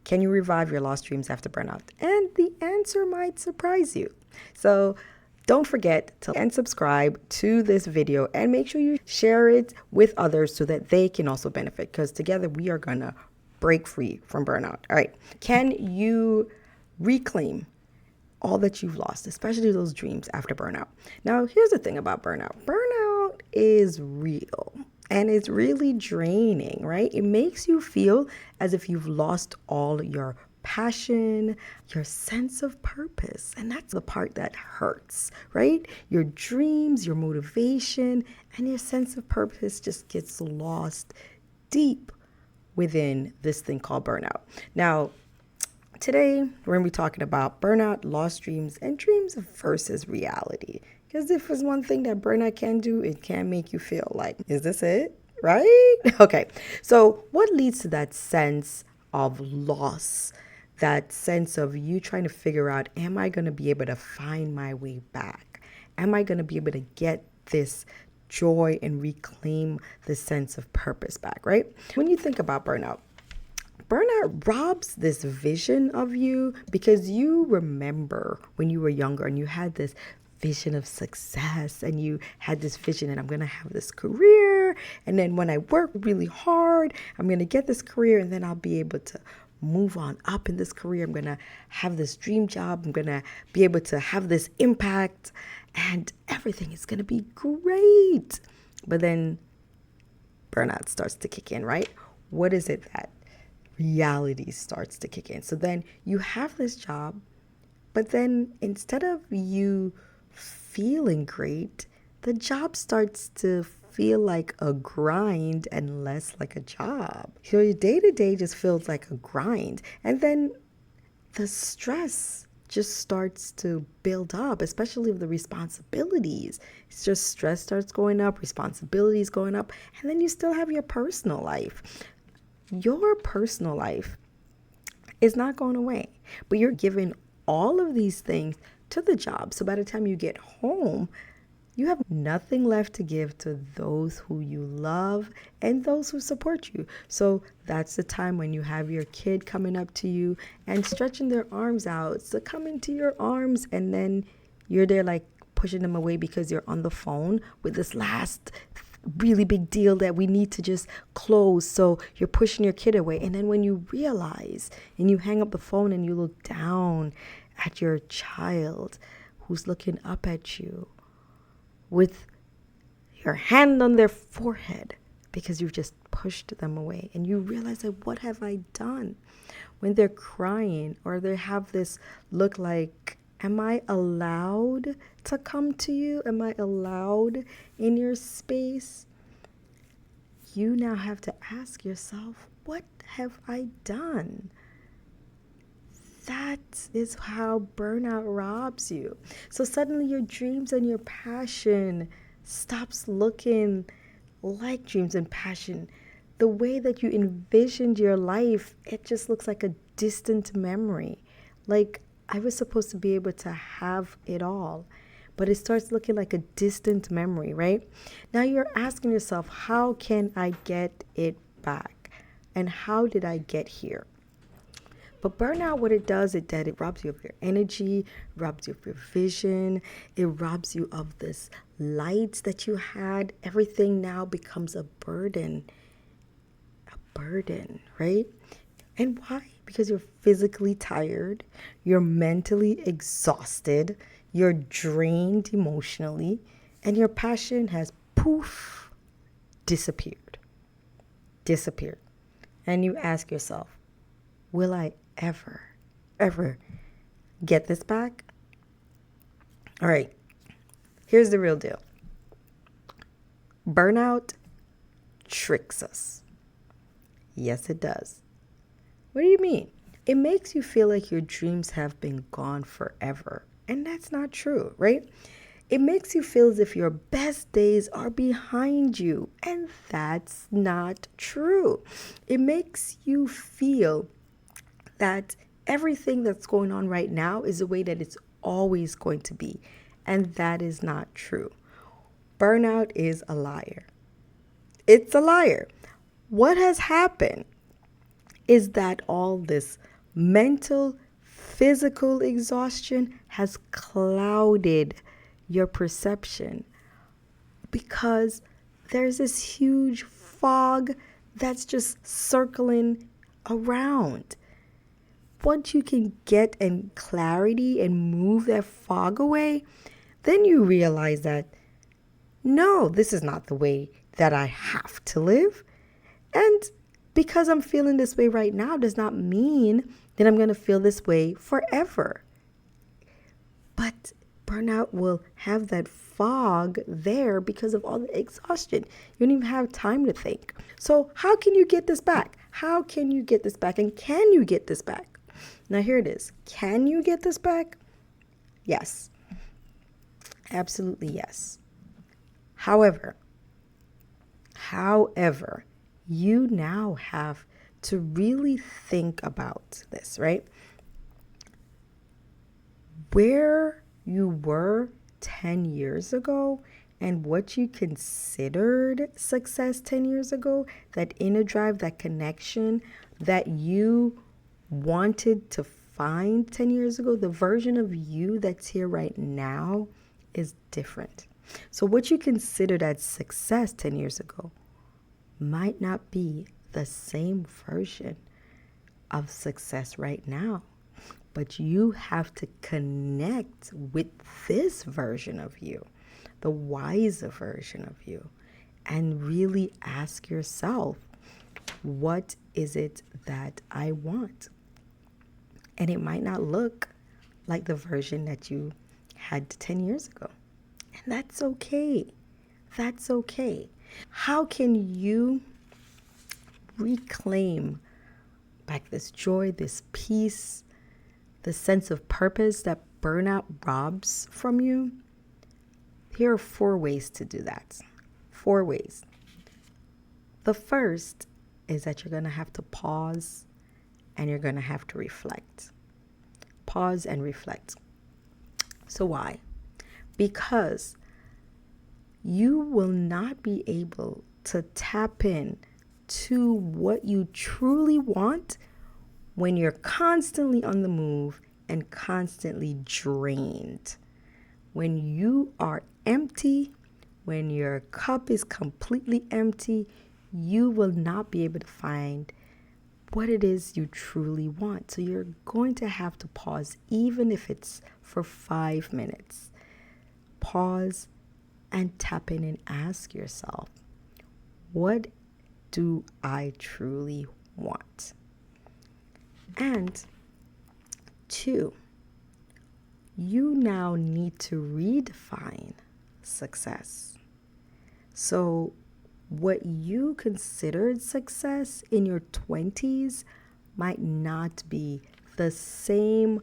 Can you revive your lost dreams after burnout? And the answer might surprise you. So don't forget to subscribe to this video and make sure you share it with others so that they can also benefit, because together we are going to break free from burnout. All right. Can you reclaim all that you've lost, especially those dreams after burnout? Now, here's the thing about burnout. Burnout is real and it's really draining, right? It makes you feel as if you've lost all your passion, your sense of purpose. And that's the part that hurts, right? Your dreams, your motivation, and your sense of purpose just gets lost deep within this thing called burnout. Now, today, we're going to be talking about burnout, lost dreams, and dreams versus reality. Because if there's one thing that burnout can do, it can make you feel like, is this it? Right? Okay. So what leads to that sense of loss? That sense of you trying to figure out, am I going to be able to find my way back? Am I going to be able to get this joy and reclaim the sense of purpose back, right? When you think about burnout robs this vision of you, because you remember when you were younger and you had this vision of success and you had this vision and I'm going to have this career. And then when I work really hard, I'm going to get this career and then I'll be able to move on up in this career. I'm going to have this dream job. I'm going to be able to have this impact and everything is going to be great. But then burnout starts to kick in, right? What is it that reality starts to kick in? So then you have this job, but then instead of you feeling great, the job starts to feel like a grind and less like a job. So your day-to-day just feels like a grind. And then the stress just starts to build up, especially with the responsibilities. It's just stress starts going up, responsibilities going up, and then you still have your personal life. Your personal life is not going away, but you're giving all of these things to the job. So by the time you get home, you have nothing left to give to those who you love and those who support you. So that's the time when you have your kid coming up to you and stretching their arms out to come into your arms, and then you're there like pushing them away because you're on the phone with this last really big deal that we need to just close. So you're pushing your kid away. And then when you realize and you hang up the phone and you look down at your child who's looking up at you with your hand on their forehead because you've just pushed them away, and you realize that, what have I done? When they're crying or they have this look like, am I allowed to come to you? Am I allowed in your space? You now have to ask yourself, what have I done? That is how burnout robs you. So suddenly your dreams and your passion stops looking like dreams and passion. The way that you envisioned your life, it just looks like a distant memory. Like I was supposed to be able to have it all, but it starts looking like a distant memory, right? Now you're asking yourself, how can I get it back? And how did I get here? But burnout, what it does, it robs you of your energy, robs you of your vision, it robs you of this light that you had. Everything now becomes a burden, right? And why? Because you're physically tired, you're mentally exhausted, you're drained emotionally, and your passion has poof, disappeared. And you ask yourself, will I ever get this back? All right, here's the real deal. Burnout tricks us. Yes, it does. What do you mean? It makes you feel like your dreams have been gone forever. And that's not true, right? It makes you feel as if your best days are behind you. And that's not true. It makes you feel that everything that's going on right now is the way that it's always going to be. And that is not true. Burnout is a liar. It's a liar. What has happened is that all this Mental, physical exhaustion has clouded your perception because there's this huge fog that's just circling around. Once you can get in clarity and move that fog away, then you realize that, no, this is not the way that I have to live. And because I'm feeling this way right now does not mean that I'm going to feel this way forever. But burnout will have that fog there because of all the exhaustion. You don't even have time to think. So how can you get this back? How can you get this back? And can you get this back? Now here it is. Can you get this back? Yes. Absolutely yes. However, you now have to really think about this, right? Where you were 10 years ago and what you considered success 10 years ago, that inner drive, that connection that you wanted to find 10 years ago, the version of you that's here right now is different. So what you considered as success 10 years ago might not be the same version of success right now. But you have to connect with this version of you, the wiser version of you, and really ask yourself, what is it that I want? And it might not look like the version that you had 10 years ago. And that's okay. That's okay. How can you reclaim back this joy, this peace, the sense of purpose that burnout robs from you? Here are 4 ways to do that. 4 ways. The first is that you're going to have to pause and you're going to have to reflect. Pause and reflect. So why? Because you will not be able to tap in to what you truly want when you're constantly on the move and constantly drained. When you are empty, when your cup is completely empty, you will not be able to find what it is you truly want. So you're going to have to pause, even if it's for 5 minutes. Pause and tap in and ask yourself, what do I truly want? And 2, you now need to redefine success. So what you considered success in your 20s might not be the same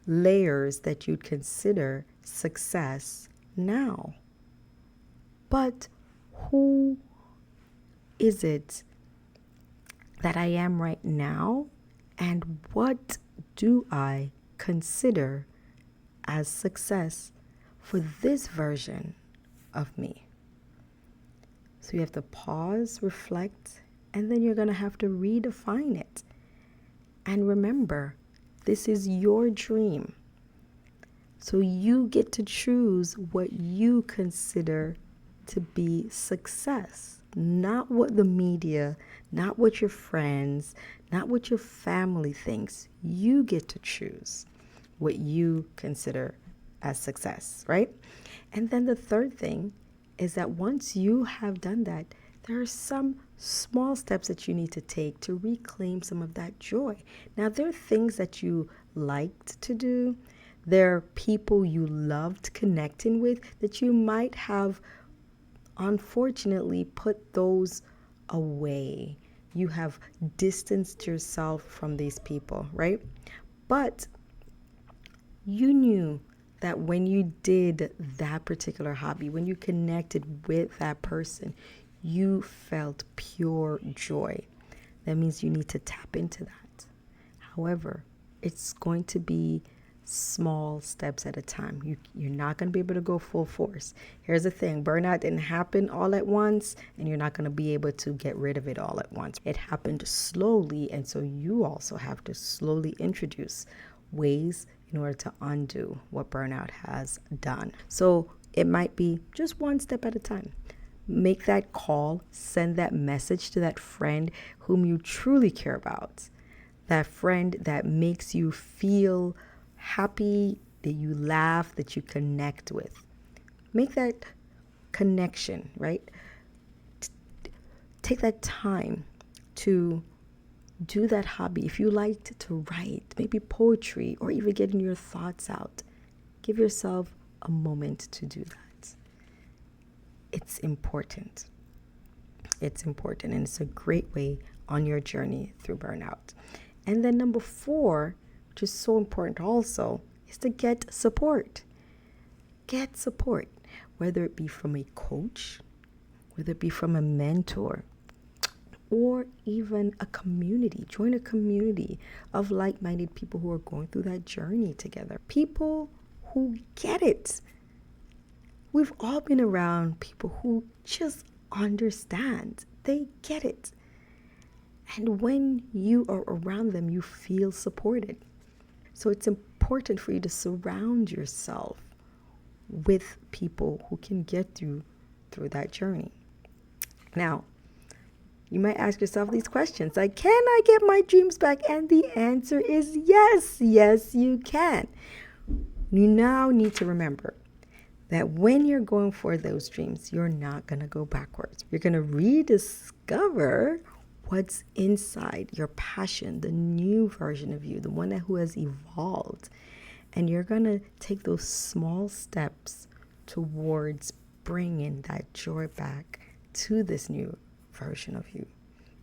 layers that you'd consider success now. But who is it that I am right now? And what do I consider as success for this version of me? So you have to pause, reflect, and then you're going to have to redefine it. And remember, this is your dream. So you get to choose what you consider to be success, not what the media, not what your friends, not what your family thinks. You get to choose what you consider as success, right? And then the third thing is that once you have done that, there are some small steps that you need to take to reclaim some of that joy. Now, there are things that you liked to do. There are people you loved connecting with that you might have, unfortunately, put those away. You have distanced yourself from these people, right? But you knew that when you did that particular hobby, when you connected with that person, you felt pure joy. That means you need to tap into that. However, it's going to be small steps at a time. You're not going to be able to go full force. Here's the thing, burnout didn't happen all at once, and you're not going to be able to get rid of it all at once. It happened slowly, and so you also have to slowly introduce ways in order to undo what burnout has done. So it might be just one step at a time. Make that call, send that message to that friend whom you truly care about, that friend that makes you feel happy, that you laugh, that you connect with. Make that connection, right? Take that time to do that hobby. If you liked to write, maybe poetry, or even getting your thoughts out, give yourself a moment to do that. It's important. It's important, and it's a great way on your journey through burnout. And then number 4, which is so important also, is to get support. Get support, whether it be from a coach, whether it be from a mentor, or even a community. Join a community of like-minded people who are going through that journey together. People who get it. We've all been around people who just understand. They get it. And when you are around them, you feel supported. So it's important for you to surround yourself with people who can get you through that journey. Now, you might ask yourself these questions like, can I get my dreams back? And the answer is yes. Yes, you can. You now need to remember that when you're going for those dreams, you're not going to go backwards. You're going to rediscover what's inside, your passion, the new version of you, the one who has evolved. And you're going to take those small steps towards bringing that joy back to this new version of you.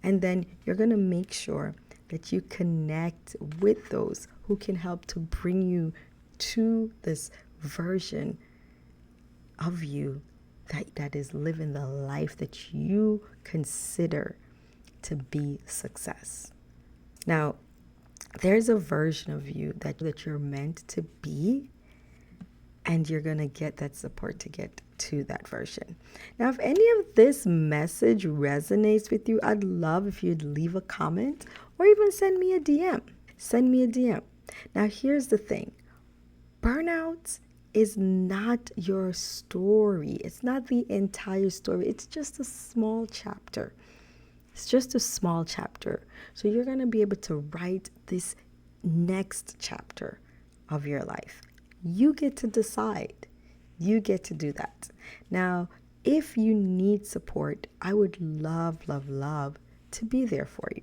And then you're going to make sure that you connect with those who can help to bring you to this version of you that is living the life that you consider to be success. Now, there's a version of you that you're meant to be, and you're going to get that support to get to that version. Now, if any of this message resonates with you, I'd love if you'd leave a comment or even send me a DM. Send me a DM. Now, here's the thing. Burnout is not your story. It's not the entire story. It's just a small chapter. It's just a small chapter. So you're going to be able to write this next chapter of your life. You get to decide. You get to do that. Now, if you need support, I would love to be there for you.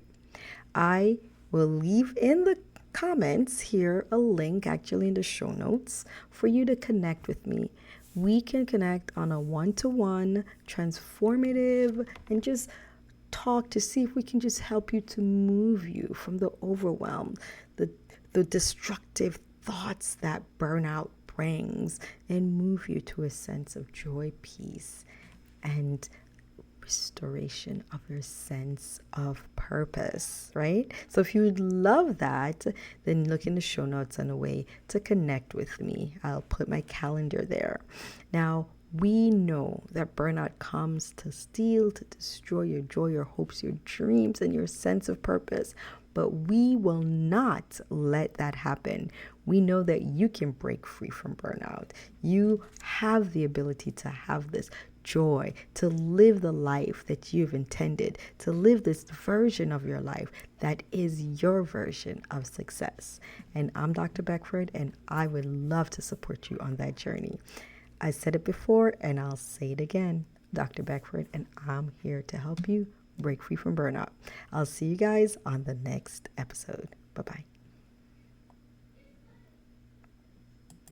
I will leave in the comments here a link, actually in the show notes, for you to connect with me. We can connect on a one-to-one, transformative, and just talk to see if we can just help you to move you from the overwhelm, the destructive thoughts that burnout brings, and move you to a sense of joy, peace, and restoration of your sense of purpose, right? So if you would love that, then look in the show notes on a way to connect with me. I'll put my calendar there. Now, we know that burnout comes to steal, to destroy your joy, your hopes, your dreams, and your sense of purpose. But we will not let that happen. We know that you can break free from burnout. You have the ability to have this joy, to live the life that you've intended, to live this version of your life that is your version of success. And I'm Dr. Bedford, and I would love to support you on that journey. I said it before, and I'll say it again. Dr. Bedford, and I'm here to help you break free from burnout. I'll see you guys on the next episode. Bye-bye.